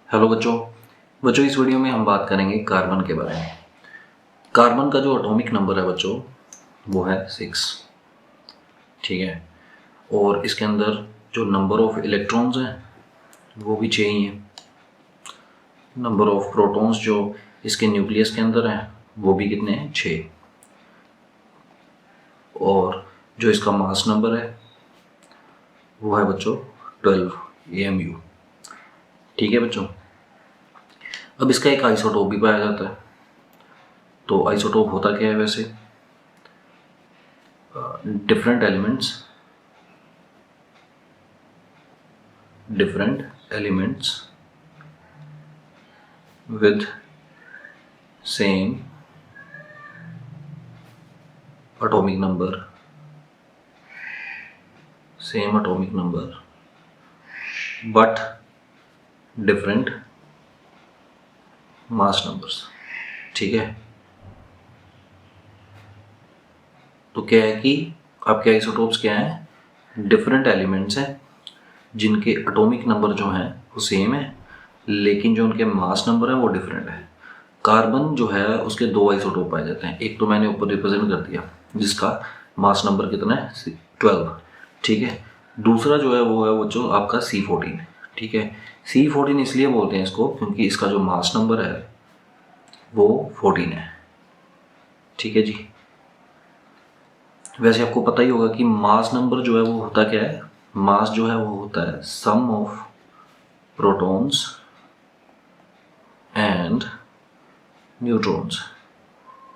Hello बच्चों। बच्चों इस वीडियो में हम बात करेंगे कार्बन के बारे में। कार्बन का जो एटॉमिक नंबर है बच्चों वो है 6, ठीक है। और इसके अंदर जो नंबर ऑफ इलेक्ट्रॉन्स हैं वो भी 6 ही हैं। नंबर ऑफ प्रोटॉन्स जो इसके न्यूक्लियस के अंदर हैं वो भी कितने हैं, 6। और जो इसका मास नंबर है वो है बच्चों 12 AMU, ठीक है बच्चों। अब इसका एक आइसोटोप भी पाया जाता है। तो आइसोटोप होता क्या है वैसे? different elements with same atomic number but different mass numbers, ठीक है। तो क्या है कि आपके आइसोटोप्स क्या हैं, डिफरेंट एलिमेंट्स हैं जिनके एटॉमिक नंबर जो हैं वो सेम है, लेकिन जो उनके मास नंबर है वो डिफरेंट है। कार्बन जो है उसके 2 आइसोटोप पाए जाते हैं। एक तो मैंने ऊपर रिप्रेजेंट कर दिया जिसका मास नंबर कितना है, 12, ठीक है। दूसरा जो है वो है वो जो आपका C14, ठीक है। C14 इसलिए बोलते हैं इसको क्योंकि इसका जो मास नंबर है वो 14 है, ठीक है जी। वैसे आपको पता ही होगा कि मास नंबर जो है वो होता क्या है। मास जो है वो होता है सम ऑफ प्रोटॉन्स एंड न्यूट्रॉन्स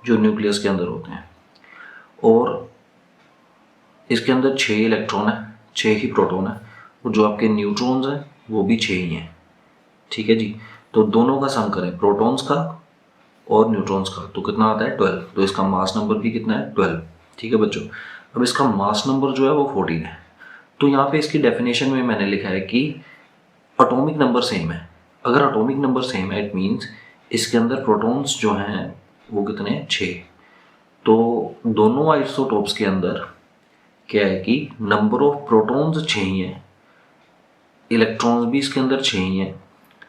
जो न्यूक्लियस के अंदर होते हैं। और इसके अंदर 6 इलेक्ट्रॉन है, 6 ही प्रोटॉन है, और जो आपके न्यूट्रॉन्स हैं वो भी 6 ही हैं, ठीक है जी। तो दोनों का सम करें, प्रोटॉन्स का और न्यूट्रॉन्स का, तो कितना आता है 12। तो इसका मास नंबर भी कितना है, 12, ठीक है बच्चों। अब इसका मास नंबर जो है वो 14 है। तो यहाँ पे इसकी डेफिनेशन में मैंने लिखा है कि एटॉमिक नंबर सेम है। अगर एटॉमिक नंबर सेम है इट मीन्स इसके अंदर प्रोटॉन्स जो हैं वो कितने हैं, 6। तो दोनों आइसोटोप्स के अंदर क्या है कि नंबर ऑफ प्रोटॉन्स 6 ही हैं, इलेक्ट्रॉन्स भी इसके अंदर 6 ही हैं,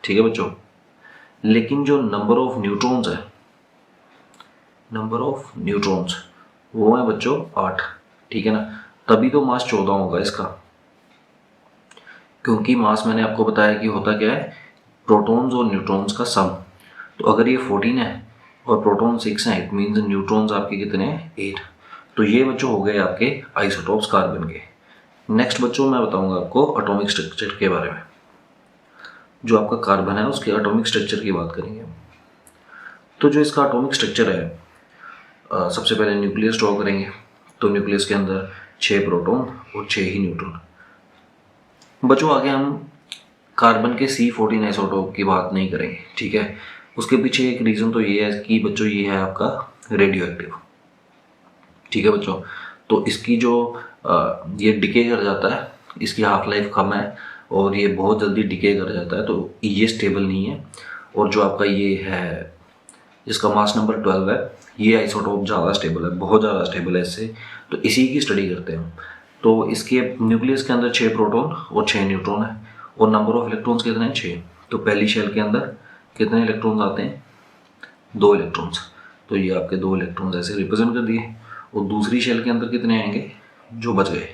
ठीक है बच्चों। लेकिन जो नंबर ऑफ न्यूट्रॉन्स है, नंबर ऑफ न्यूट्रॉन्स वो है बच्चों 8, ठीक है ना। तभी तो मास 14 होगा इसका, क्योंकि मास मैंने आपको बताया कि होता क्या है, प्रोटॉन्स और न्यूट्रॉन्स का सम। तो अगर ये 14 है और प्रोटॉन 6 हैं इट मीन्स न्यूट्रॉन्स आपके कितने हैं, 8। तो ये बच्चों हो गए आपके आइसोटोप्स कार्बन के। नेक्स्ट बच्चों मैं बताऊंगा आपको एटॉमिक स्ट्रक्चर के बारे में। जो आपका कार्बन है उसके एटॉमिक स्ट्रक्चर की बात करेंगे। तो जो इसका एटॉमिक स्ट्रक्चर है, सबसे पहले न्यूक्लियस ड्रॉ करेंगे। तो न्यूक्लियस के अंदर 6 प्रोटॉन और 6 ही न्यूट्रॉन। बच्चों आगे हम कार्बन के C14 आइसोटोप की बात नहीं करेंगे, ठीक है। उसके पीछे एक रीज़न तो ये है कि बच्चों ये है आपका रेडियो एक्टिव, ठीक है बच्चों। तो इसकी जो ये डिके कर जाता है, इसकी हाफ लाइफ कम है और ये बहुत जल्दी डिके कर जाता है, तो ये स्टेबल नहीं है। और जो आपका ये है जिसका मास नंबर 12 है, ये आइसोटोप ज़्यादा स्टेबल है, बहुत ज़्यादा स्टेबल है इससे। तो इसी की स्टडी करते हैं हम। तो इसके न्यूक्लियस के अंदर 6 प्रोटॉन और 6 न्यूट्रॉन है, और नंबर ऑफ इलेक्ट्रॉन्स कितने हैं, 6। तो पहली शेल के अंदर कितने इलेक्ट्रॉन्स आते हैं, 2 इलेक्ट्रॉन्स। तो ये आपके 2 इलेक्ट्रॉन्स ऐसे रिप्रेजेंट कर दिए। और दूसरी शेल के अंदर कितने आएंगे जो बच गए,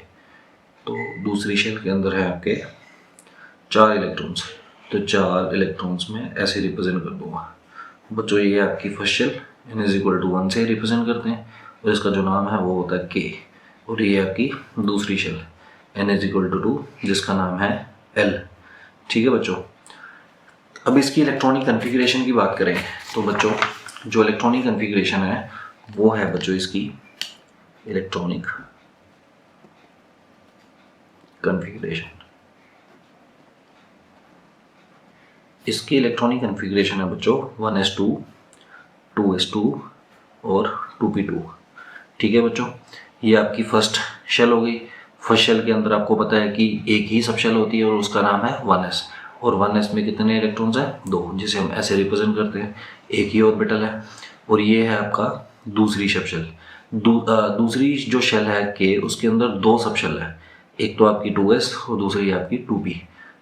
तो दूसरी शेल के अंदर है आपके 4 इलेक्ट्रॉन्स। तो 4 इलेक्ट्रॉन्स में ऐसे रिप्रेजेंट कर दूंगा बच्चों। ये आपकी फर्स्ट शेल n=1 से रिप्रेजेंट करते हैं, और इसका जो नाम है वो होता है K। और ये आपकी दूसरी शेल n=2 जिसका नाम है L, ठीक है बच्चों। अब इसकी इलेक्ट्रॉनिक कन्फिगरेशन की बात करें तो बच्चों जो इलेक्ट्रॉनिक कन्फिगरेशन है वो है बच्चों इसकी इलेक्ट्रॉनिक कन्फिगरेशन। इसकी इलेक्ट्रॉनिक कन्फिगरेशन है बच्चों 1s2, 2s2 और 2p2, ठीक है बच्चों। ये आपकी फर्स्ट शेल हो गई। फर्स्ट शेल के अंदर आपको पता है कि एक ही सब शेल होती है और उसका नाम है 1s। और 1s में कितने इलेक्ट्रॉन्स हैं, 2, जिसे हम ऐसे रिप्रेजेंट करते हैं, एक ही ऑर्बिटल है। और ये है आपका दूसरी सब शेल। दूसरी जो शेल है K, उसके अंदर 2 सब शेल है, एक तो आपकी 2s और दूसरी आपकी 2p।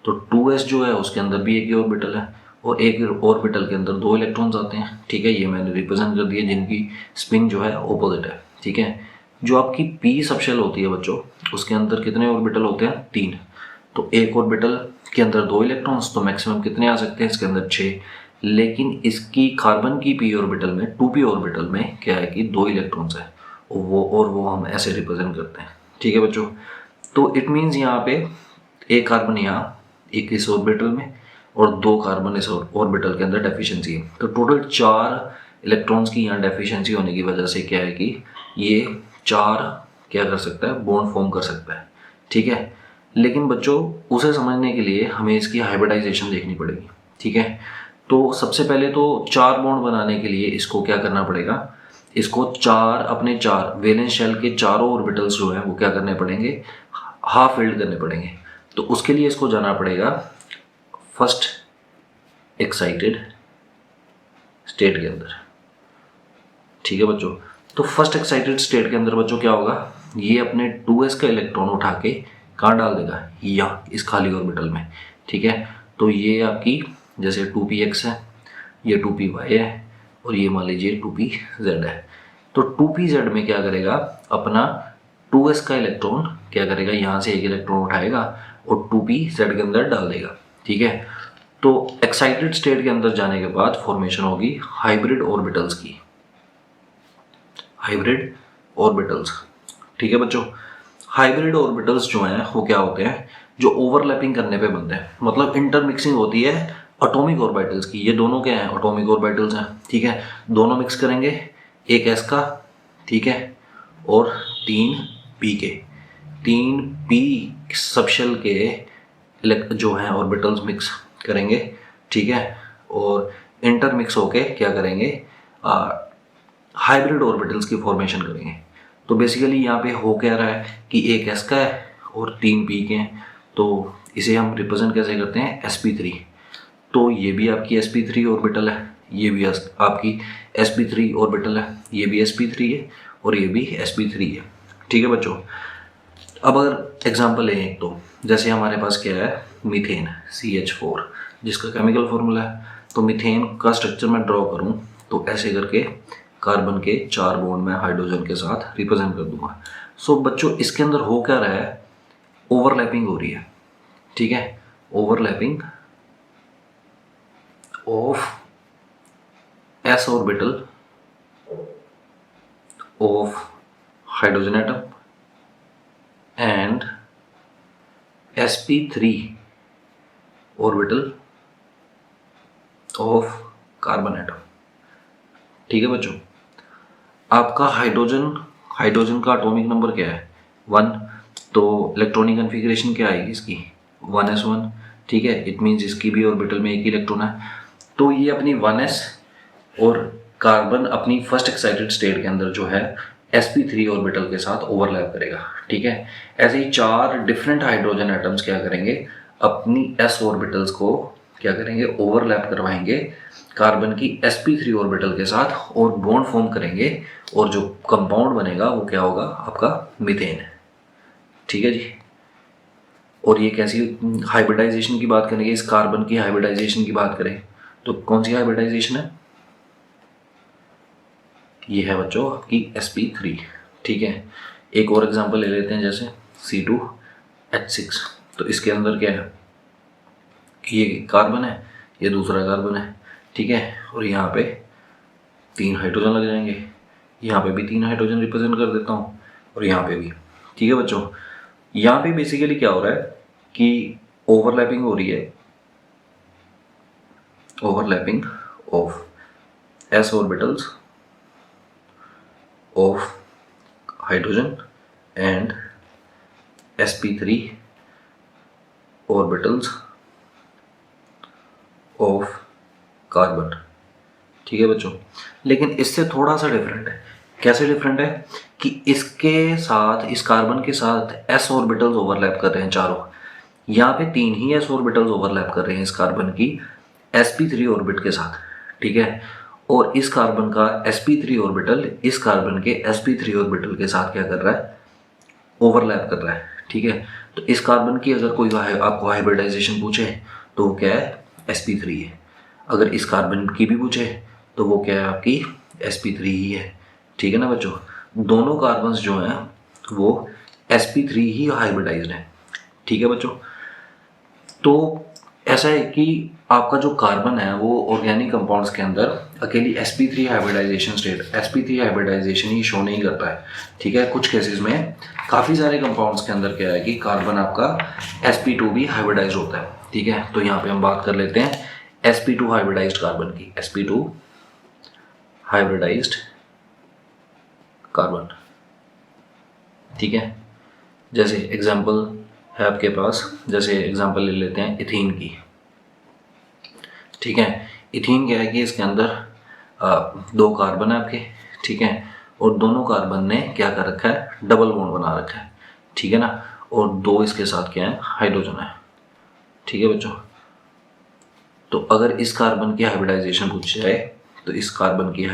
तो 2s जो है उसके अंदर भी एक ही ऑर्बिटल है, और एक ऑर्बिटल के अंदर 2 इलेक्ट्रॉन्स आते हैं। ठीक है, ये मैंने रिप्रेजेंट कर दिया जिनकी स्पिन जो है ऑपोजिट है। ठीक है, जो आपकी पी सबशेल होती है बच्चों, उसके अंदर कितने ऑर्बिटल होते हैं? 3। तो एक ऑर्बिटल के अंदर 2 इलेक्ट्रॉन्स, तो मैक्सिमम कितने आ सकते हैं इसके अंदर? 6। लेकिन इसकी कार्बन की पी ऑर्बिटल में, 2p ऑर्बिटल में क्या है कि 2 इलेक्ट्रॉन्स है, वो हम ऐसे रिप्रेजेंट करते हैं। ठीक है बच्चों, तो इट मीन्स यहाँ पे एक कार्बन यहाँ, एक इस ऑर्बिटल में, और 2 कार्बन इस ऑर्बिटल के अंदर डेफिशिएंसी है। तो टोटल 4 इलेक्ट्रॉन्स की यहाँ डेफिशिएंसी होने की वजह से क्या है कि ये 4 क्या कर सकता है? बॉन्ड फॉर्म कर सकता है। ठीक है, लेकिन बच्चों उसे समझने के लिए हमें इसकी हाइब्रिडाइजेशन देखनी पड़ेगी। ठीक है, तो सबसे पहले तो 4 बॉन्ड बनाने के लिए इसको क्या करना पड़ेगा? इसको 4 वैलेंस शेल के चारों ऑर्बिटल्स जो हैं वो क्या करने पड़ेंगे? हाफ फिल्ड करने पड़ेंगे। तो उसके लिए इसको जाना पड़ेगा फर्स्ट एक्साइटेड स्टेट के अंदर। ठीक है बच्चों, तो फर्स्ट एक्साइटेड स्टेट के अंदर बच्चों क्या होगा? ये अपने 2s का इलेक्ट्रॉन उठा के कहाँ डाल देगा? या इस खाली ऑर्बिटल में। ठीक है, तो ये आपकी जैसे 2px है, ये 2py है, और ये मान लीजिए 2pz है। तो 2pz में क्या करेगा? अपना 2s का इलेक्ट्रॉन क्या करेगा? यहाँ से एक इलेक्ट्रॉन उठाएगा और 2pz के अंदर डाल देगा। ठीक है, तो एक्साइटेड स्टेट के अंदर जाने के बाद फॉर्मेशन होगी हाइब्रिड ऑर्बिटल्स की, हाइब्रिड ऑर्बिटल्स। ठीक है बच्चों, हाइब्रिड ऑर्बिटल्स जो हैं वो क्या होते हैं? जो ओवरलैपिंग करने पे बनते हैं, मतलब इंटरमिक्सिंग होती है एटॉमिक ऑर्बिटल्स की। ये दोनों क्या हैं? एटॉमिक ऑर्बिटल्स हैं। ठीक है, दोनों मिक्स करेंगे, एक s का, ठीक है, और 3p के, 3p सबशेल के जो हैं ऑर्बिटल्स मिक्स करेंगे। ठीक है, और इंटरमिक्स होके क्या करेंगे? हाइब्रिड ऑर्बिटल्स की फॉर्मेशन करेंगे। तो बेसिकली यहाँ पे हो क्या रहा है कि एक s का है और 3p के हैं, तो इसे हम रिप्रेजेंट कैसे करते हैं? sp3। तो ये भी आपकी sp3 ऑर्बिटल है, ये भी आपकी sp3 ऑर्बिटल है, ये भी sp3 है और ये भी sp3 है। ठीक है बच्चों, अब अगर एग्जांपल लें एक, तो जैसे हमारे पास क्या है? मीथेन CH4 जिसका केमिकल फॉर्मूला है। तो मीथेन का स्ट्रक्चर मैं ड्रॉ करूं तो ऐसे करके कार्बन के 4 बॉन्ड में हाइड्रोजन के साथ रिप्रेजेंट कर दूंगा। सो बच्चों इसके अंदर हो क्या रहा है? ओवरलैपिंग हो रही है। ठीक है, overlapping of s orbital of hydrogen atom and sp3 orbital of carbon atom. ठीक है बच्चों, आपका हाइड्रोजन का एटॉमिक नंबर क्या है? 1। तो इलेक्ट्रॉनिक कॉन्फ़िगरेशन क्या आएगी इसकी? 1s1। ठीक है, इट मीन्स इसकी भी ऑर्बिटल में एक ही इलेक्ट्रॉन है। तो ये अपनी 1s और कार्बन अपनी फर्स्ट एक्साइटेड स्टेट के अंदर जो है sp3 ऑर्बिटल के साथ ओवरलैप करेगा। ठीक है, ऐसे ही 4 डिफरेंट हाइड्रोजन एटम्स क्या करेंगे? अपनी s ऑर्बिटल्स को क्या करेंगे? ओवरलैप करवाएंगे कार्बन की sp3 ऑर्बिटल के साथ और बॉन्ड फॉर्म करेंगे, और जो कंपाउंड बनेगा वो क्या होगा? आपका मीथेन। ठीक है जी, और ये कैसी हाइब्रिडाइजेशन की बात करेंगे? इस कार्बन की हाइब्रिडाइजेशन की बात करें तो कौन सी हाइब्रिडाइजेशन है? ये है बच्चों आपकी sp3। ठीक है, एक और एग्जांपल ले लेते हैं, जैसे C2H6। तो इसके अंदर क्या है? ये कार्बन है, ये दूसरा कार्बन है। ठीक है, और यहाँ पे 3 हाइड्रोजन लग जाएंगे, यहाँ पे भी 3 हाइड्रोजन रिप्रेजेंट कर देता हूँ, और यहाँ पे भी। ठीक है बच्चों, यहाँ पे बेसिकली क्या हो रहा है कि ओवरलैपिंग हो रही है, overlapping of s orbitals of hydrogen and sp3 orbitals of carbon. ठीक है बच्चों, लेकिन इससे थोड़ा सा डिफरेंट है। कैसे डिफरेंट है कि इसके साथ, इस कार्बन के साथ s ऑर्बिटल्स ओवरलैप कर रहे हैं चारों। यहाँ पे 3 ही s ऑर्बिटल्स ओवरलैप कर रहे हैं इस कार्बन की sp3 ऑर्बिट के साथ। ठीक है, और इस कार्बन का sp3 ऑर्बिटल इस कार्बन के sp3 ऑर्बिटल के साथ क्या कर रहा है? ओवरलैप कर रहा है। ठीक है, तो इस कार्बन की अगर कोई आपको हाइब्रिडाइजेशन पूछे तो वो क्या है? sp3 है। अगर इस कार्बन की भी पूछे तो वो क्या है आपकी sp3 ही है। ठीक है ना बच्चों, दोनों कार्बन्स जो हैं वो sp3 ही हाइब्रिडाइज्ड है। ठीक है बच्चों, तो ऐसा है कि आपका जो कार्बन है वो ऑर्गेनिक कंपाउंड्स के अंदर अकेली sp3 hybridization state sp3 hybridization ही शो नहीं करता है। ठीक है, कुछ केसेस में काफ़ी सारे कंपाउंड्स के अंदर क्या है कि कार्बन आपका sp2 भी हाइब्रिडाइज होता है। ठीक है, तो यहाँ पे हम बात कर लेते हैं sp2 हाइब्रिडाइज्ड कार्बन की, sp2 हाइब्रिडाइज्ड कार्बन। ठीक है, जैसे एग्जांपल है आपके पास, जैसे एग्जांपल ले लेते हैं इथीन की। ठीक है, इथीन क्या है कि इसके अंदर दो कार्बन है आपके। ठीक है, और दोनों कार्बन ने क्या कर रखा है, डबल बॉन्ड बना रखा है। ठीक है ना, और दो इसके साथ क्या है, हाइड्रोजन है। ठीक है बच्चों, तो अगर इस कार्बन की हाइब्रिडाइजेशन पूछी जाए तो इस कार्बन की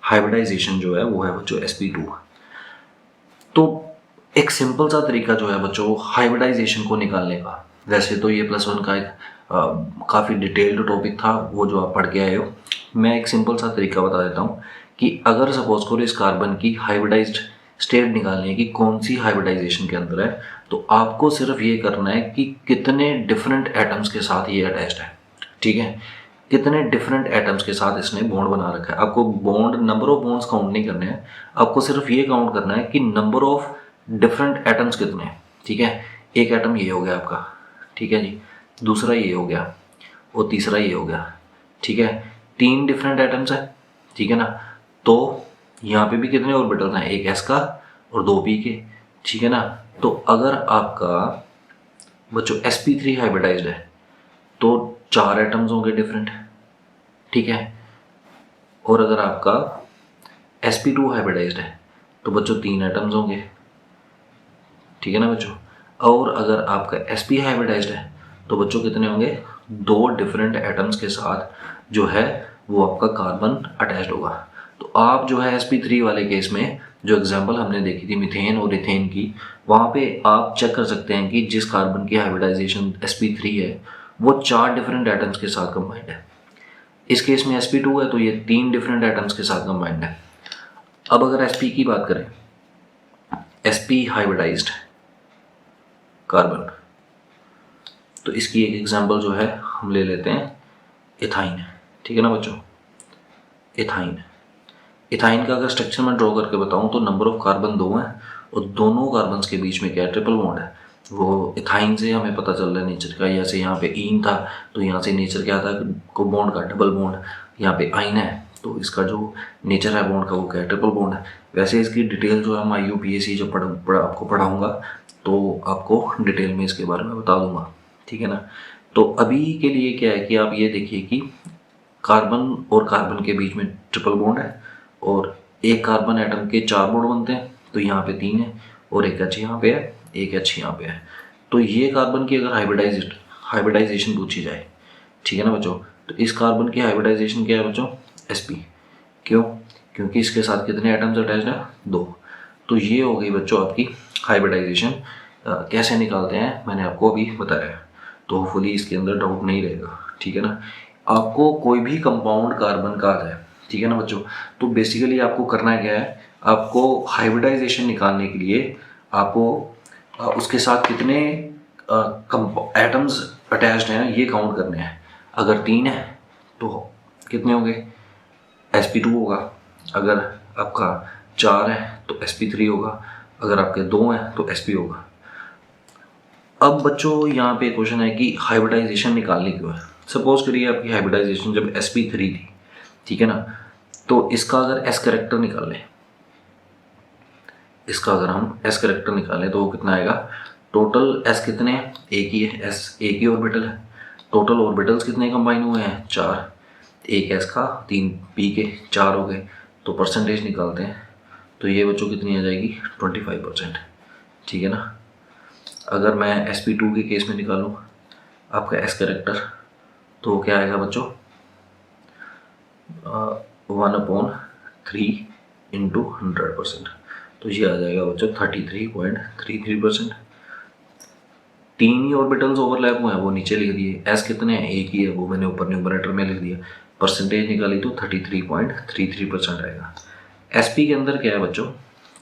हाइब्रिडाइजेशन जो है वो है बच्चों sp2। तो एक सिंपल सा तरीका जो है बच्चों हाइब्रिडाइजेशन को निकालने का, वैसे तो ये +1 का एक काफ़ी डिटेल्ड टॉपिक था वो जो आप पढ़ के आए हो, मैं एक सिंपल सा तरीका बता देता हूँ कि अगर सपोज करो इस कार्बन की हाइब्रिडाइज्ड स्टेट निकालनी है कि कौन सी हाइब्रिडाइजेशन के अंदर है, तो आपको सिर्फ ये करना है कि कितने डिफरेंट एटम्स के साथ ये अटैच्ड है। ठीक है, कितने डिफरेंट एटम्स के साथ इसने बॉन्ड बना रखा है। आपको bond, number of bonds count नहीं करने हैं, आपको सिर्फ ये काउंट करना है कि नंबर ऑफ डिफरेंट एटम्स कितने हैं। ठीक है, एक एटम ये हो गया आपका, ठीक है जी, दूसरा ये हो गया और तीसरा ये हो गया। ठीक है, 3 डिफरेंट एटम्स है। ठीक है ना, तो यहाँ पे भी कितने ऑर्बिटल्स हैं, एक s का और 2 p के। ठीक है ना, तो अगर आपका बच्चों sp3 हाइब्रिडाइज्ड है तो 4 एटम्स होंगे डिफरेंट। ठीक है, और अगर आपका sp2 हाइब्रिडाइज्ड है तो बच्चों 3 एटम्स होंगे। ठीक है ना बच्चों, और अगर आपका sp हाइब्रिडाइज्ड है तो बच्चों कितने होंगे, 2 डिफरेंट एटम्स के साथ जो है वो आपका कार्बन अटैच्ड होगा। तो आप जो है sp3 वाले केस में जो एग्जांपल हमने देखी थी मीथेन और इथेन की, वहाँ पे आप चेक कर सकते हैं कि जिस कार्बन की हाइब्रिडाइजेशन sp3 है वो 4 डिफरेंट एटम्स के साथ कंबाइंड है। इस केस में sp2 है तो ये 3 डिफरेंट एटम्स के साथ कंबाइंड है। अब अगर sp की बात करें, sp हाइब्रिडाइज्ड कार्बन, तो इसकी एक एग्जांपल जो है हम ले लेते हैं इथाइन। ठीक है ना बच्चों, इथाइन का अगर स्ट्रक्चर मैं ड्रॉ करके बताऊं तो नंबर ऑफ कार्बन 2 हैं और दोनों कार्बन्स के बीच में क्या है, ट्रिपल बॉन्ड है। वो इथाइन से हमें पता चल रहा है नेचर का, जैसे यहाँ पे ईन था तो यहाँ से नेचर क्या था, को बॉन्ड का डबल बॉन्ड। यहाँ पे आइन है तो इसका जो नेचर है बॉन्ड का वो क्या है, ट्रिपल बॉन्ड है। वैसे इसकी डिटेल जो है मैं IUPAC जब आपको पढ़ाऊँगा तो आपको डिटेल में इसके बारे में बता दूंगा। ठीक है ना, तो अभी के लिए क्या है कि आप ये देखिए कि कार्बन और कार्बन के बीच में ट्रिपल बॉन्ड है और एक कार्बन एटम के 4 बॉन्ड बनते हैं, तो यहाँ पे 3 है और एक H यहाँ पे है, एक H यहाँ पे है। तो ये कार्बन की अगर हाइब्रिडाइजेशन पूछी जाए, ठीक है ना बच्चों, तो इस कार्बन की हाइब्रिडाइजेशन क्या है बच्चों, sp। क्यों, क्योंकि इसके साथ कितने एटम्स अटैच्ड है, 2। तो ये हो गई बच्चों आपकी हाइब्रिडाइजेशन। कैसे निकालते हैं मैंने आपको अभी बताया, तो होपफुली इसके अंदर डाउट नहीं रहेगा। ठीक है ना, आपको कोई भी कंपाउंड कार्बन का आ जाए, ठीक है ना बच्चों, तो बेसिकली आपको करना क्या है, आपको हाइब्रिडाइजेशन निकालने के लिए आपको उसके साथ कितने एटम्स अटैच्ड हैं ये काउंट करने हैं। अगर 3 है तो कितने होंगे, sp2 होगा। अगर आपका 4 है तो sp3 होगा। अगर आपके 2 हैं तो sp होगा। अब बच्चों यहाँ पे क्वेश्चन है कि हाइब्रिडाइजेशन निकालनी क्यों है। सपोज करिए आपकी हाइब्रिडाइजेशन जब sp3 थी, ठीक है ना, तो इसका अगर s करेक्टर निकालें, इसका अगर हम s करेक्टर निकालें तो वो कितना आएगा, टोटल s कितने हैं, एक ही है, s एक ही ऑर्बिटल है। टोटल ऑर्बिटल्स कितने कंबाइन हुए हैं, 4। एक s का, 3 p के, 4 हो गए। तो परसेंटेज निकालते हैं तो ये बच्चों कितनी आ जाएगी, 25%। ठीक है ना, अगर मैं sp2 के केस में निकालूँ आपका s करेक्टर तो क्या आएगा बच्चों, 1/3 इंटू 100%, तो ये आ जाएगा बच्चों 33.33%। तीन ही ऑर्बिटल्स ओवरलैप हुए हैं वो नीचे लिख दिए, एस कितने हैं एक ही है वो मैंने ऊपर न्यूमरेटर में लिख दिया, परसेंटेज निकाली तो 33.33% आएगा। एसपी के अंदर क्या है बच्चों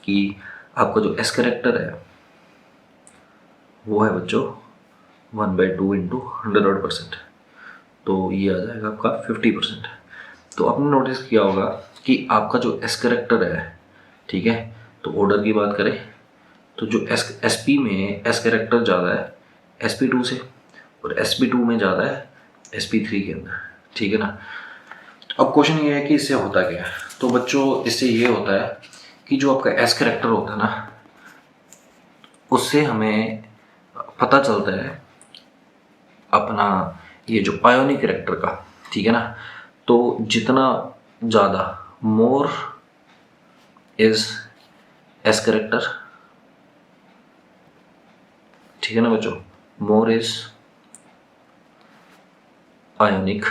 कि आपका जो एस करेक्टर है वो है बच्चों 1/2 इंटू 100%, तो ये आ जाएगा आपका 50%। तो आपने नोटिस किया होगा कि आपका जो एस करेक्टर है, ठीक है, तो ऑर्डर की बात करें तो जो एस पी में एस करेक्टर ज़्यादा है SP2 से, और SP2 में ज़्यादा है SP3 के अंदर, ठीक है ना। अब क्वेश्चन ये है कि इससे होता क्या है, तो बच्चों इससे ये होता है कि जो आपका एस करेक्टर होता है ना, उससे हमें पता चलता है अपना ये जो आयोनिक करेक्टर का, ठीक है ना। तो जितना ज़्यादा मोर इज एस करेक्टर, ठीक है ना बच्चों, मोर इज आयोनिक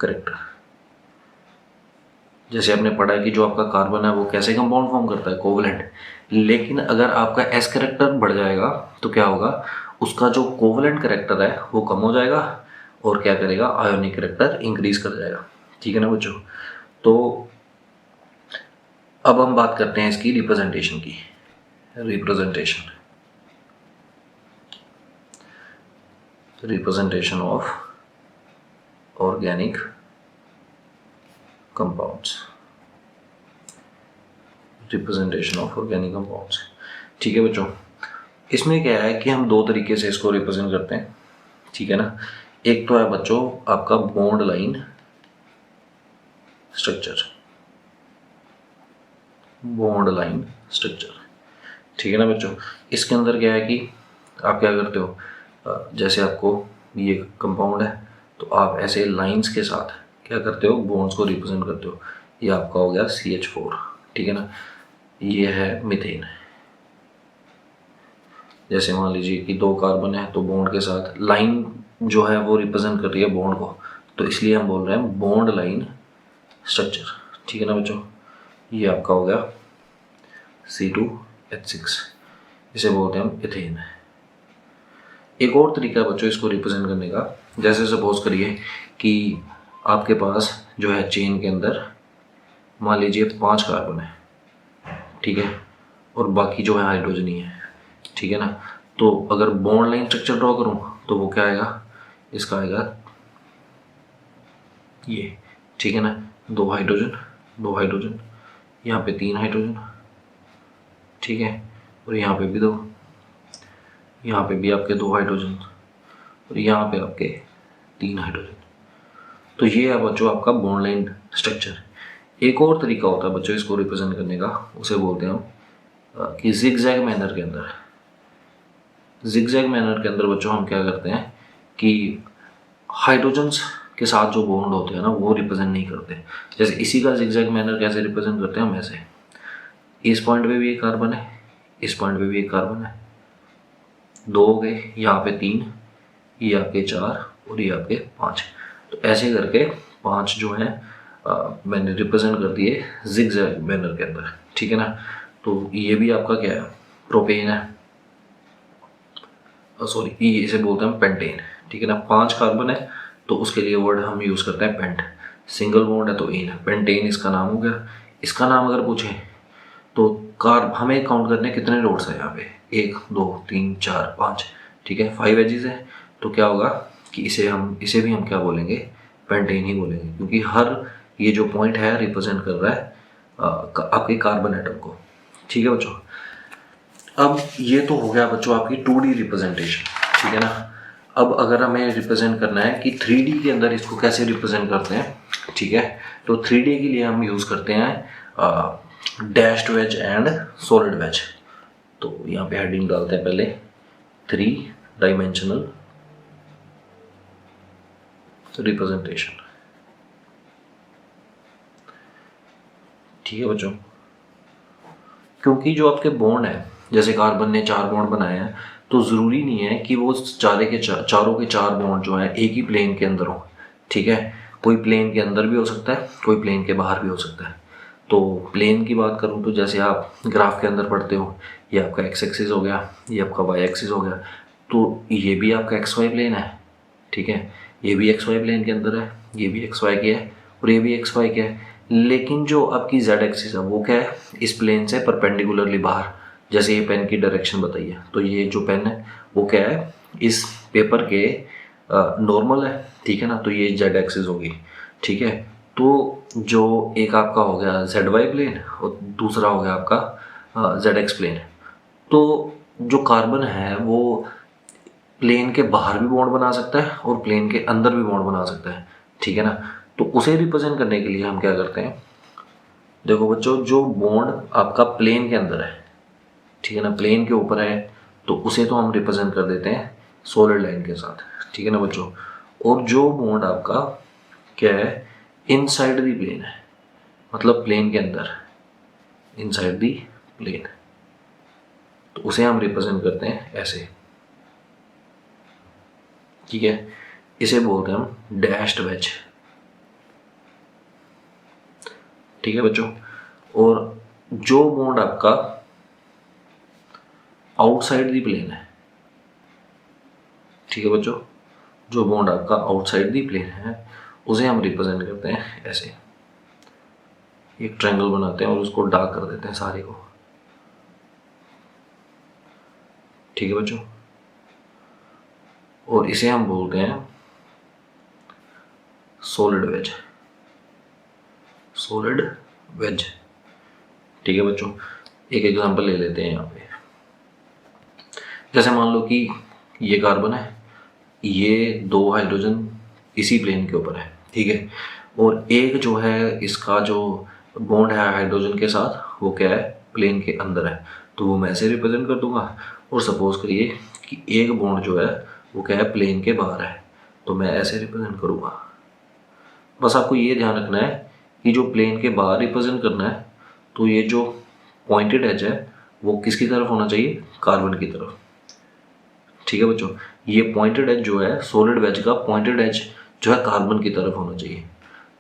करेक्टर। जैसे आपने पढ़ा है कि जो आपका कार्बन है वो कैसे कंपाउंड फॉर्म करता है, कोवलेंट। लेकिन अगर आपका एस करेक्टर बढ़ जाएगा तो क्या होगा, उसका जो कोवलेंट करेक्टर है वो कम हो जाएगा और क्या करेगा, आयोनिक करेक्टर इंक्रीज कर जाएगा, ठीक है ना बच्चों। तो अब हम बात करते हैं इसकी रिप्रेजेंटेशन की। Representation of organic compounds, representation of organic compounds, ठीक है बच्चों। इसमें क्या है कि हम दो तरीके से इसको रिप्रेजेंट करते हैं, ठीक है ना। एक तो है बच्चों आपका bond line structure, bond line structure, ठीक है ना बच्चों। इसके अंदर क्या है कि आप क्या करते हो, जैसे आपको ये कंपाउंड है तो आप ऐसे लाइंस के साथ क्या करते हो, बॉन्ड्स को रिप्रेजेंट करते हो। ये आपका हो गया CH4, ठीक है ना। ये है मीथेन, जैसे मान लीजिए कि दो कार्बन है तो बॉन्ड के साथ लाइन जो है वो रिप्रेजेंट कर रही है बॉन्ड को, तो इसलिए हम बोल रहे हैं बॉन्ड लाइन स्ट्रक्चर, ठीक है ना बच्चों। ये आपका हो गया C2H6, इसे बोलते हैं हम इथेन। एक और तरीका है बच्चों इसको रिप्रेजेंट करने का, जैसे सपोज करिए कि आपके पास जो है चेन के अंदर मान लीजिए 5 कार्बन है, ठीक है, और बाकी जो है हाइड्रोजन ही है, ठीक है ना। तो अगर बॉन्ड लाइन स्ट्रक्चर ड्रॉ करूं तो वो क्या आएगा, इसका आएगा ये, ठीक है ना, 2 हाइड्रोजन, यहाँ पे 3 हाइड्रोजन, ठीक है, और यहाँ पे भी 2, यहाँ पे भी आपके 2 हाइड्रोजन, और यहाँ पे आपके 3 हाइड्रोजन। तो ये है बच्चों आपका बॉन्ड लाइन स्ट्रक्चर। एक और तरीका होता है बच्चों इसको रिप्रेजेंट करने का, उसे बोलते हैं हम कि जिगजैग मैनर के अंदर। जिगजैग मैनर के अंदर बच्चों हम क्या करते हैं कि हाइड्रोजन्स के साथ जो बॉन्ड होते हैं ना वो रिप्रेजेंट नहीं करते। जैसे इसी का जिगजैग मैनर कैसे रिप्रेजेंट करते हैं हम ऐसे, इस पॉइंट पे भी एक कार्बन है, इस पॉइंट पे भी एक कार्बन है, 2 हो गए, यहाँ पे 3, ये आपके 4 और ये आपके 5। तो ऐसे करके 5 जो है मैंने रिप्रेजेंट कर दिए जिगजैग मैनर के अंदर, ठीक है ना। तो ये भी आपका क्या है, प्रोपेन है, सॉरी ये इसे बोलते हैं पेंटेन, ठीक है ना। 5 कार्बन है तो उसके लिए वर्ड हम यूज़ करते हैं पेंट, सिंगल बॉन्ड है तो एन, पेंटेन इसका नाम हो गया। इसका नाम अगर पूछें तो हमें काउंट करने कितने रोड्स हैं यहाँ पे, 1 2 3 4 5, ठीक है, 5 एजेस है। तो क्या होगा कि इसे भी हम क्या बोलेंगे, पेंटेन ही बोलेंगे, क्योंकि हर ये जो पॉइंट है रिप्रेजेंट कर रहा है आपके कार्बन एटम को, ठीक है बच्चों। अब ये तो हो गया बच्चों आपकी 2D रिप्रेजेंटेशन, ठीक है ना। अब अगर हमें रिप्रेजेंट करना है कि 3D के अंदर इसको कैसे रिप्रेजेंट करते हैं, ठीक है, तो 3D के लिए हम यूज़ करते हैं dashed wedge and solid wedge. तो यहाँ पे हेडिंग डालते हैं पहले 3 डायमेंशनल रिप्रेजेंटेशन, ठीक है बच्चों। क्योंकि जो आपके बॉन्ड है, जैसे कार्बन ने 4 बॉन्ड बनाए हैं, तो ज़रूरी नहीं है कि वो चारों के 4 बॉन्ड जो हैं एक ही प्लेन के अंदर हो, ठीक है। कोई प्लेन के अंदर भी हो सकता है, कोई प्लेन के बाहर भी हो सकता है। तो प्लेन की बात करूँ तो जैसे आप ग्राफ के अंदर पढ़ते हो, ये आपका x एक्सिस हो गया, ये आपका y एक्सिस हो गया। तो ये भी आपका एक्स वाई प्लेन है, ठीक है, ये भी एक्स वाई प्लेन के अंदर है, ये भी एक्स वाई के है और ये भी एक्स वाई के है। लेकिन जो आपकी जेड एक्सिस है वो क्या है, इस प्लेन से परपेंडिकुलरली बाहर। जैसे ये पेन की डायरेक्शन बताइए, तो ये जो पेन है वो क्या है, इस पेपर के नॉर्मल है, ठीक है ना, तो ये जेड एक्सिस होगी, ठीक है। तो जो एक आपका हो गया जेड वाई प्लेन और दूसरा हो गया आपका जेड एक्स प्लेन। तो जो कार्बन है वो प्लेन के बाहर भी बॉन्ड बना सकता है और प्लेन के अंदर भी बॉन्ड बना सकता है, ठीक है ना। तो उसे रिप्रेजेंट करने के लिए हम क्या करते हैं, देखो बच्चों, जो बॉन्ड आपका प्लेन के अंदर है, ठीक है ना, प्लेन के ऊपर है, तो उसे तो हम रिप्रेजेंट कर देते हैं सॉलिड लाइन के साथ, ठीक है ना बच्चों। और जो बॉन्ड आपका क्या है, इनसाइड दी प्लेन है, मतलब प्लेन के अंदर, इनसाइड दी प्लेन, तो उसे हम रिप्रेजेंट करते हैं ऐसे, ठीक है। इसे बोलते हैं हम डैश्ड वेज, ठीक है बच्चों। और जो बॉन्ड आपका आउटसाइड दी प्लेन है, ठीक है बच्चों, जो बॉन्ड आपका आउटसाइड दी प्लेन है उसे हम रिप्रेजेंट करते हैं ऐसे, एक ट्रायंगल बनाते हैं और उसको डार्क कर देते हैं सारे को, ठीक है बच्चों। और इसे हम बोलते हैं सॉलिड वेज, सॉलिड वेज, ठीक है बच्चों। एक एग्जांपल ले लेते हैं यहाँ पे, जैसे मान लो कि ये कार्बन है, ये 2 हाइड्रोजन इसी प्लेन के ऊपर है, ठीक है। और एक जो है इसका जो बॉन्ड है हाइड्रोजन के साथ वो क्या है, प्लेन के अंदर है, तो वो मैं ऐसे रिप्रेजेंट कर दूंगा। और सपोज करिए कि एक बॉन्ड जो है वो क्या है, प्लेन के बाहर है, तो मैं ऐसे रिप्रेजेंट करूँगा। बस आपको ये ध्यान रखना है कि जो प्लेन के बाहर रिप्रेजेंट करना है, तो ये जो पॉइंटेड एज है वो किसकी तरफ होना चाहिए, कार्बन की तरफ, ठीक है बच्चों। ये पॉइंटेड एज जो है सॉलिड वेज का पॉइंटेड एज जो है कार्बन की तरफ होना चाहिए।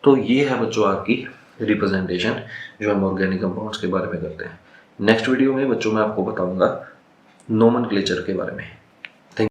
तो ये है बच्चों आपकी रिप्रेजेंटेशन जो हम ऑर्गेनिक कंपाउंड्स के बारे में करते हैं। नेक्स्ट वीडियो में बच्चों मैं आपको बताऊंगा नोमेनक्लेचर के बारे में।